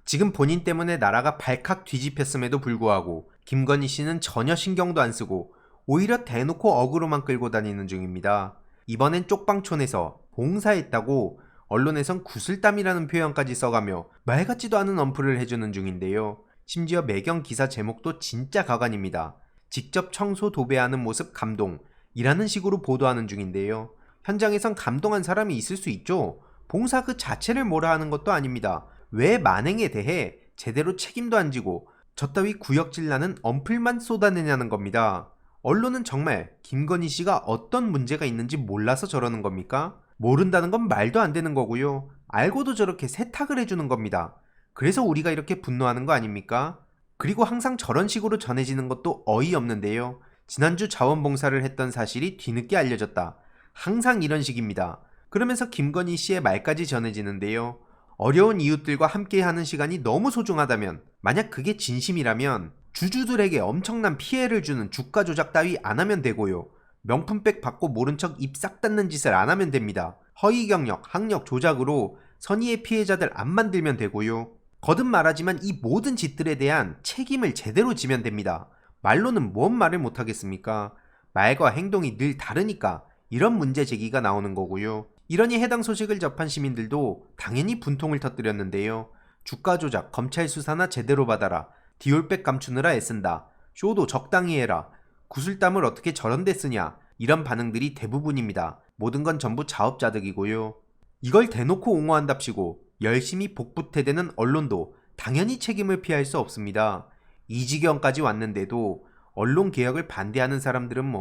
지금 본인 때문에 나라가 발칵 뒤집혔음에도 불구하고 김건희 씨는 전혀 신경도 안 쓰고 오히려 대놓고 어그로만 끌고 다니는 중입니다. 이번엔 쪽방촌에서 봉사했다고 언론에선 구슬땀이라는 표현까지 써가며 말 같지도 않은 언플을 해주는 중인데요. 심지어 매경 기사 제목도 진짜 가관입니다. 직접 청소 도배하는 모습 감동 이라는 식으로 보도하는 중인데요. 현장에선 감동한 사람이 있을 수 있죠. 봉사 그 자체를 뭐라 하는 것도 아닙니다. 왜 만행에 대해 제대로 책임도 안 지고 저 따위 구역질 나는 언플만 쏟아내냐는 겁니다. 언론은 정말 김건희 씨가 어떤 문제가 있는지 몰라서 저러는 겁니까? 모른다는 건 말도 안 되는 거고요. 알고도 저렇게 세탁을 해주는 겁니다. 그래서 우리가 이렇게 분노하는 거 아닙니까? 그리고 항상 저런 식으로 전해지는 것도 어이없는데요. 지난주 자원봉사를 했던 사실이 뒤늦게 알려졌다. 항상 이런 식입니다. 그러면서 김건희 씨의 말까지 전해지는데요. 어려운 이웃들과 함께하는 시간이 너무 소중하다면, 만약 그게 진심이라면 주주들에게 엄청난 피해를 주는 주가 조작 따위 안 하면 되고요. 명품백 받고 모른 척 입 싹 닫는 짓을 안 하면 됩니다. 허위 경력, 학력 조작으로 선의의 피해자들 안 만들면 되고요. 거듭 말하지만 이 모든 짓들에 대한 책임을 제대로 지면 됩니다. 말로는 뭔 말을 못하겠습니까? 말과 행동이 늘 다르니까 이런 문제 제기가 나오는 거고요. 이러니 해당 소식을 접한 시민들도 당연히 분통을 터뜨렸는데요. 주가 조작, 검찰 수사나 제대로 받아라. 디올백 감추느라 애쓴다. 쇼도 적당히 해라. 구슬땀을 어떻게 저런 데 쓰냐. 이런 반응들이 대부분입니다. 모든 건 전부 자업자득이고요. 이걸 대놓고 옹호한답시고 열심히 복붙해대는 언론도 당연히 책임을 피할 수 없습니다. 이 지경까지 왔는데도 언론 개혁을 반대하는 사람들은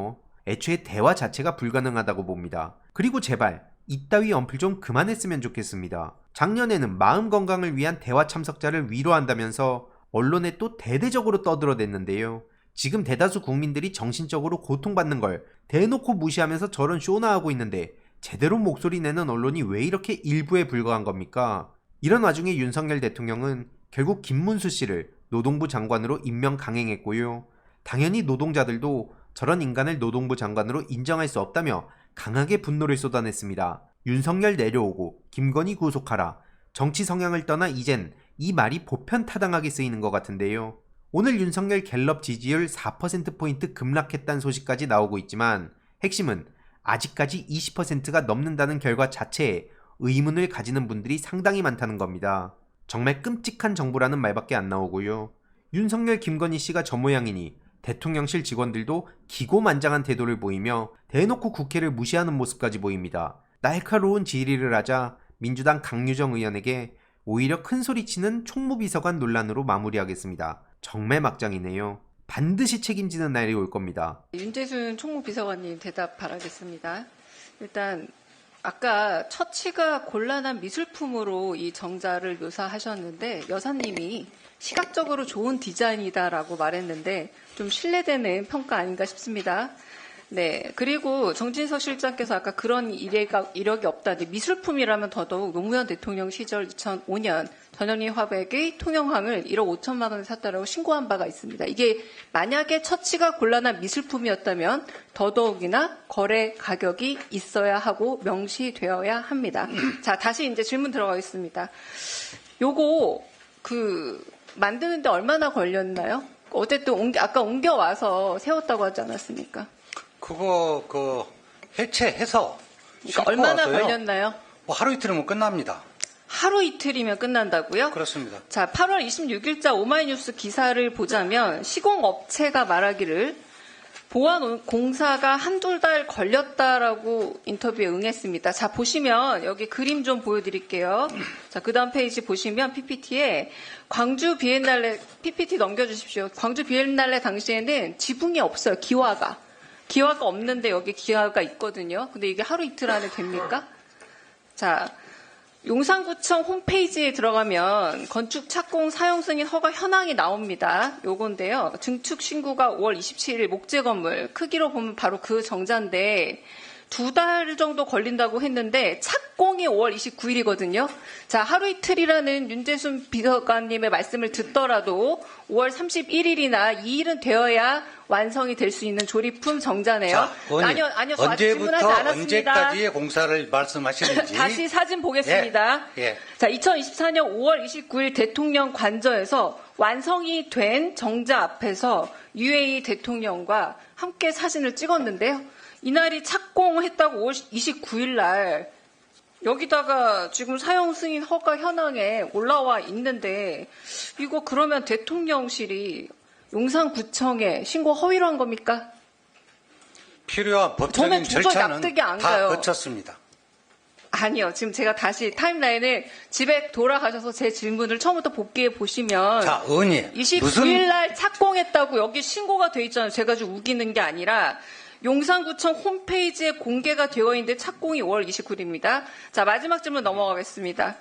애초에 대화 자체가 불가능하다고 봅니다. 그리고 제발 이따위 언플 좀 그만했으면 좋겠습니다. 작년에는 마음 건강을 위한 대화 참석자를 위로한다면서 언론에 또 대대적으로 떠들어댔는데요. 지금 대다수 국민들이 정신적으로 고통받는 걸 대놓고 무시하면서 저런 쇼나 하고 있는데 제대로 목소리 내는 언론이 왜 이렇게 일부에 불과한 겁니까? 이런 와중에 윤석열 대통령은 결국 김문수 씨를 노동부 장관으로 임명 강행했고요. 당연히 노동자들도 저런 인간을 노동부 장관으로 인정할 수 없다며 강하게 분노를 쏟아냈습니다. 윤석열 내려오고 김건희 구속하라. 정치 성향을 떠나 이젠 이 말이 보편타당하게 쓰이는 것 같은데요. 오늘 윤석열 갤럽 지지율 4%포인트 급락했다는 소식까지 나오고 있지만 핵심은 아직까지 20%가 넘는다는 결과 자체에 의문을 가지는 분들이 상당히 많다는 겁니다. 정말 끔찍한 정부라는 말밖에 안 나오고요. 윤석열 김건희 씨가 저 모양이니 대통령실 직원들도 기고만장한 태도를 보이며 대놓고 국회를 무시하는 모습까지 보입니다. 날카로운 질의를 하자 민주당 강유정 의원에게 오히려 큰소리치는 총무비서관 논란으로 마무리하겠습니다. 정말 막장이네요. 반드시 책임지는 날이 올 겁니다. 윤재순 총무비서관님 대답 바라겠습니다. 일단 아까 처치가 곤란한 미술품으로 이 정자를 묘사하셨는데 여사님이 시각적으로 좋은 디자인이다라고 말했는데 좀 신뢰되는 평가 아닌가 싶습니다. 네. 그리고 정진석 실장께서 아까 그런 이력이 없다. 미술품이라면 더더욱 노무현 대통령 시절 2005년 전현희 화백의 통영항을 1억 5천만 원에 샀다라고 신고한 바가 있습니다. 이게 만약에 처치가 곤란한 미술품이었다면 더더욱이나 거래 가격이 있어야 하고 명시되어야 합니다. 자, 다시 이제 질문 들어가겠습니다. 요거 만드는데 얼마나 걸렸나요? 어쨌든 아까 옮겨와서 세웠다고 하지 않았습니까? 그거 해체해서 그러니까 얼마나 걸렸나요? 하루 이틀이면 끝납니다. 하루 이틀이면 끝난다고요? 그렇습니다. 자, 8월 26일자 오마이뉴스 기사를 보자면 시공업체가 말하기를 보안 공사가 한두 달 걸렸다라고 인터뷰에 응했습니다. 자, 보시면 여기 그림 좀 보여드릴게요. 자, 그 다음 페이지 보시면 PPT에 광주 비엔날레, PPT 넘겨주십시오. 광주 비엔날레 당시에는 지붕이 없어요. 기와가 없는데 여기 기와가 있거든요. 근데 이게 하루 이틀 안에 됩니까? 자, 용산구청 홈페이지에 들어가면 건축 착공 사용 승인 허가 현황이 나옵니다. 요건데요. 증축 신고가 5월 27일 목재 건물 크기로 보면 바로 그 정자인데 2달 정도 걸린다고 했는데 착공이 5월 29일이거든요. 자, 하루 이틀이라는 윤재순 비서관님의 말씀을 듣더라도 5월 31일이나 2일은 되어야 완성이 될 수 있는 조립품 정자네요. 자, 의원님, 아니요, 저 아직 질문하지 언제부터 않았습니다. 언제까지의 공사를 말씀하시는지. 다시 사진 보겠습니다. 예. 자, 2024년 5월 29일 대통령 관저에서 완성이 된 정자 앞에서 UAE 대통령과 함께 사진을 찍었는데요. 이날이 착공했다고 5월 29일 날 여기다가 지금 사용 승인 허가 현황에 올라와 있는데 이거 그러면 대통령실이 용산구청에 신고 허위로 한 겁니까? 필요한 저는 법적인 도저히 절차는 납득이 안 다 가요. 거쳤습니다. 아니요. 지금 제가 다시 타임라인을 집에 돌아가셔서 제 질문을 처음부터 복귀해 보시면 자, 의원님. 29일 날 착공했다고 여기 신고가 돼 있잖아요. 제가 좀 우기는 게 아니라 용산구청 홈페이지에 공개가 되어 있는데 착공이 5월 29일입니다. 자, 마지막 질문 넘어가겠습니다.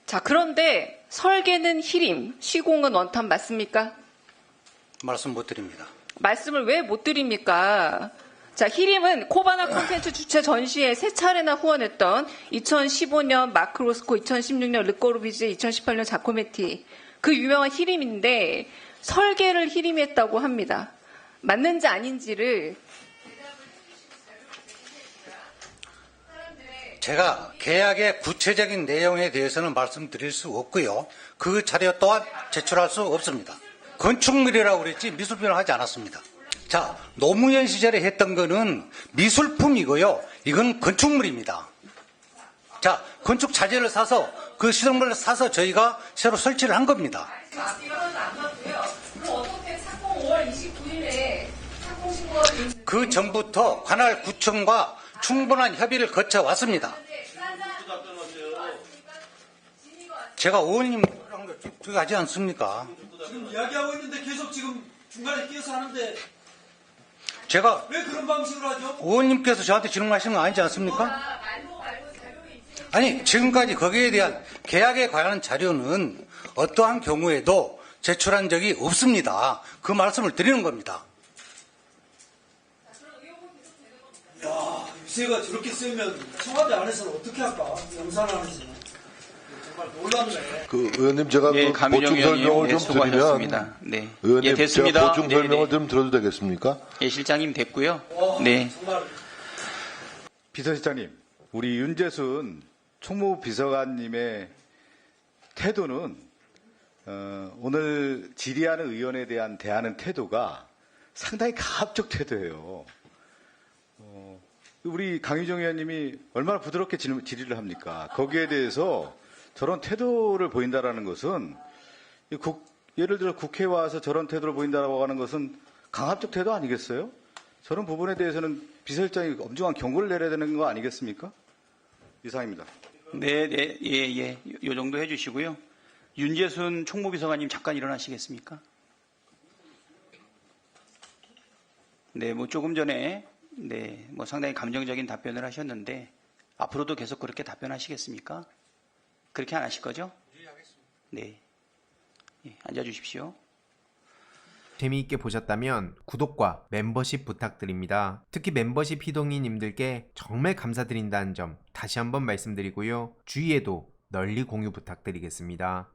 자, 그런데 설계는 히림, 시공은 원탑 맞습니까? 말씀 못 드립니다. 말씀을 왜 못 드립니까? 자, 히림은 코바나 콘텐츠 주최 전시에 3차례나 후원했던 2015년 마크로스코, 2016년 르꼬르비제, 2018년 자코메티 그 유명한 히림인데 설계를 히림이 했다고 합니다. 맞는지 아닌지를 제가 계약의 구체적인 내용에 대해서는 말씀드릴 수 없고요. 그 자료 또한 제출할 수 없습니다. 건축물이라고 그랬지 미술품을 하지 않았습니다. 자, 노무현 시절에 했던 거는 미술품이고요. 이건 건축물입니다. 자, 건축 자재를 사서 그 시설물을 사서 저희가 새로 설치를 한 겁니다. 자, 이거는 안 맞고요. 그럼 어떻게 착공 5월 29일에 착공 신고가 돼 있는지 그 전부터 관할 구청과 충분한 협의를 거쳐 왔습니다. 제가 의원님랑 그렇게 하지 않습니까? 지금 이야기하고 있는데 계속 지금 중간에 끼어서 하는데 제가 왜 그런 방식으로 하죠? 의원님께서 저한테 질문하시는 거 아니지 않습니까? 아니, 지금까지 거기에 대한 계약에 관한 자료는 어떠한 경우에도 제출한 적이 없습니다. 그 말씀을 드리는 겁니다. 야, 유세가 저렇게 쓰면 청와대 안에서는 어떻게 할까? 영산 안에서는 정말 놀랍네. 그 의원님 제가 예, 그 가민정 보충 설명을 의원님, 예, 좀 드리면 수고하셨습니다. 네. 의원님 예, 됐습니다. 제가 보충 네, 설명을 네. 좀 들어도 되겠습니까? 예, 실장님 됐고요. 네. 네. 정말 비서실장님, 우리 윤재순 총무비서관님의 태도는 오늘 질의하는 의원에 대한 대하는 태도가 상당히 가압적 태도예요. 우리 강희정 의원님이 얼마나 부드럽게 질의를 합니까? 거기에 대해서 저런 태도를 보인다라는 것은 예를 들어 국회에 와서 저런 태도를 보인다라고 하는 것은 강압적 태도 아니겠어요? 저런 부분에 대해서는 비서실장이 엄중한 경고를 내려야 되는 거 아니겠습니까? 이상입니다. 네, 네, 예, 예. 요 정도 해주시고요. 윤재순 총무비서관님 잠깐 일어나시겠습니까? 네, 뭐 조금 전에 네, 뭐 상당히 감정적인 답변을 하셨는데 앞으로도 계속 그렇게 답변하시겠습니까? 그렇게 안 하실 거죠? 네. 예, 앉아주십시오. 재미있게 보셨다면 구독과 멤버십 부탁드립니다. 특히 멤버십 희동이님들께 정말 감사드린다는 점 다시 한번 말씀드리고요. 주위에도 널리 공유 부탁드리겠습니다.